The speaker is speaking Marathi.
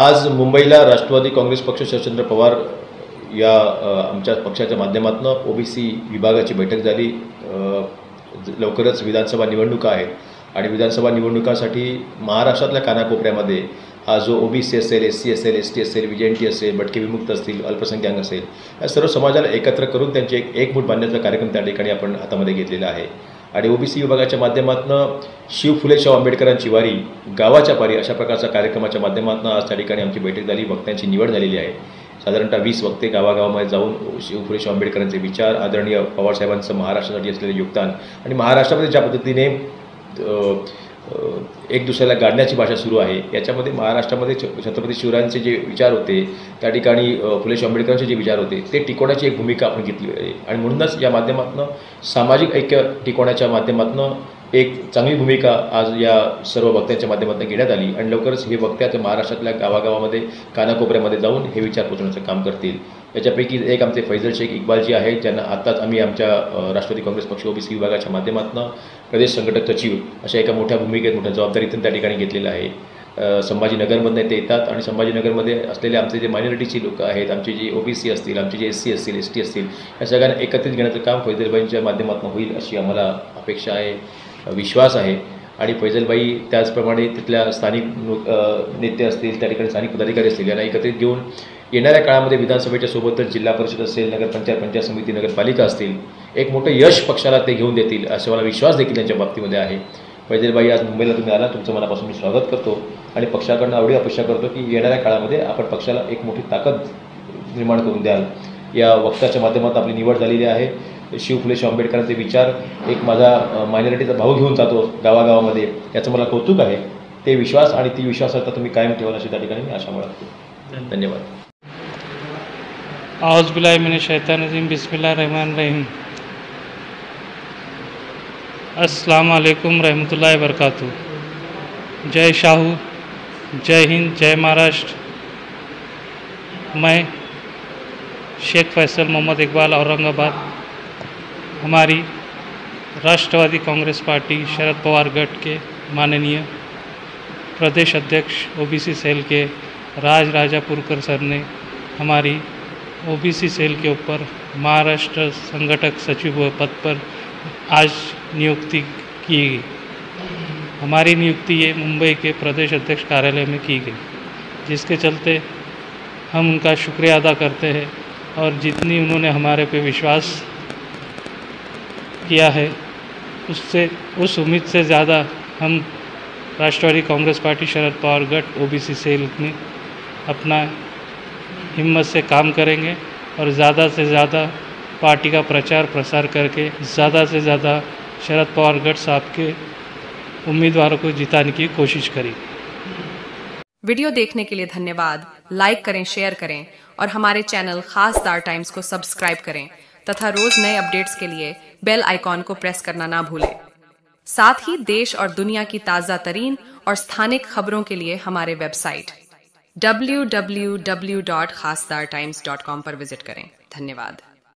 आज मुंबईला राष्ट्रवादी काँग्रेस पक्ष शरदचंद्र पवार या आमच्या पक्षाच्या माध्यमातून ओबीसी विभागाची बैठक झाली। लवकरच विधानसभा निवडणुका आहेत आणि विधानसभा निवडणुकांसाठी महाराष्ट्रातल्या कानाकोपऱ्यामध्ये हा जो ओबीसी असेल, एससी असेल, एसटी असेल, विजेएनटी असेल, भटके विमुक्त असतील, अल्पसंख्याक असेल, या सर्व समाजाला एकत्र करून त्यांचे एकमूठ बांधण्याचा कार्यक्रम त्या ठिकाणी आपण हातामध्ये घेतलेला आहे। आणि ओबीसी विभागाच्या माध्यमातून शिव फुले शाहू आंबेडकरांची वारी गावाच्या पारी अशा प्रकारच्या कार्यक्रमाच्या माध्यमातून आज त्या ठिकाणी आमची बैठक झाली। वक्त्यांची निवड झालेली आहे। साधारणतः 20 वक्ते गावागावामध्ये जाऊन शिव फुले शाहू आंबेडकरांचे विचार, आदरणीय पवारसाहेबांचं महाराष्ट्रासाठी असलेले योगदान आणि महाराष्ट्रामध्ये ज्या पद्धतीने एक दुसऱ्याला गाडण्याची भाषा सुरू आहे, याच्यामध्ये महाराष्ट्रामध्ये छत्रपती शिवरायांचे जे विचार होते, त्या ठिकाणी फुले शाहू आंबेडकरांचे जे विचार होते ते टिकवण्याची एक भूमिका आपण घेतली आहे। आणि म्हणूनच या माध्यमातून सामाजिक ऐक्य टिकवण्याच्या माध्यमातून एक चांगली भूमिका आज या सर्व वक्त्यांच्या माध्यमातून घेण्यात आली आणि लवकरच हे वक्ते महाराष्ट्रातल्या गावागावामध्ये कानाकोपऱ्यामध्ये जाऊन हे विचार पोचवण्याचं काम करतील। याच्यापैकी एक आमचे फैजल शेख इक्बालजी आहेत, ज्यांना आत्ताच आम्ही आमच्या राष्ट्रवादी काँग्रेस पक्ष ओबीसी विभागाच्या माध्यमातून प्रदेश संघटक सचिव अशा एका मोठ्या भूमिकेत मोठ्या जबाबदारीतून त्या ठिकाणी घेतलेलं आहे। संभाजीनगरमधून ते येतात आणि संभाजीनगरमध्ये असलेले आमचे जे मायनॉरिटीची लोक आहेत, आमचे जे ओबीसी असतील, आमचे जे एससी असतील, एसटी असतील, या सगळ्यांना एकत्रित घेण्याचं काम फैजलबाईंच्या माध्यमातून होईल अशी आम्हाला अपेक्षा आहे, विश्वास आहे। आणि फैजलबाई त्याचप्रमाणे तिथल्या स्थानिक नेते असतील, त्या ठिकाणी स्थानिक पदाधिकारी असतील, यांना एकत्रित घेऊन येणाऱ्या काळामध्ये विधानसभेच्या सोबतच जिल्हा परिषद असेल, नगरपंचायत, पंचायत समिती, नगरपालिका असतील, एक मोठं यश पक्षाला ते घेऊन देतील असे मला विश्वास देखील त्यांच्या बाबतीमध्ये आहे। फैजलबाई, आज मुंबईला तुम्ही आला, तुमचं मनापासून मी स्वागत करतो आणि पक्षाकडून एवढी अपेक्षा करतो की येणाऱ्या काळामध्ये आपण पक्षाला एक मोठी ताकद निर्माण करून द्याल। या वक्त्याच्या माध्यमातून आपली निवड झालेली आहे। शिव फुले शाहू आंबेडकरांचे विचार एक माझा मायनॉरिटीचा भाऊ घेऊन जातो गावागावामध्ये, याचं मला कौतुक आहे। ते विश्वास आणि ती विश्वासार्हता तुम्ही कायम ठेवाल अशी त्या ठिकाणी मी आशा बाळगतो। धन्यवाद। औज़ु बिल्लाहि मिनश शैतानिर रजीम, बिस्मिल्लाहिर रहमानिर रहीम। अस्सलाम वालेकुम रहमतुल्लाहि व बरकातहू। जय शाहू, जय हिंद, जय महाराष्ट्र। मैं शेख फैसल मोहम्मद इकबाल, औरंगाबाद, हमारी राष्ट्रवादी कांग्रेस पार्टी शरद पवार गट के माननीय प्रदेश अध्यक्ष ओबीसी सेल के राज राजापुरकर सर ने हमारी ओबीसी सेल के ऊपर महाराष्ट्र संगठक सचिव पद पर आज नियुक्ति की गई। हमारी नियुक्ति ये मुंबई के प्रदेश अध्यक्ष कार्यालय में की गई, जिसके चलते हम उनका शुक्रिया अदा करते हैं और जितनी उन्होंने हमारे पे विश्वास किया है उससे उस उम्मीद से ज़्यादा हम राष्ट्रवादी कांग्रेस पार्टी शरद पवार गट ओबीसी सेल में अपना हिम्मत से काम करेंगे और ज़्यादा से ज़्यादा पार्टी का प्रचार प्रसार करके ज़्यादा से ज़्यादा शरद पवार गट साहब के उम्मीदवारों को जिताने की कोशिश करेंगे। वीडियो देखने के लिए धन्यवाद। लाइक करें, शेयर करें और हमारे चैनल खास स्टार टाइम्स को सब्सक्राइब करें तथा रोज नए अपडेट्स के लिए बेल आइकॉन को प्रेस करना ना भूलें। साथ ही देश और दुनिया की ताज़ा तरीन और स्थानिक खबरों के लिए हमारे वेबसाइट www.khastartimes.com पर विजिट करें। धन्यवाद।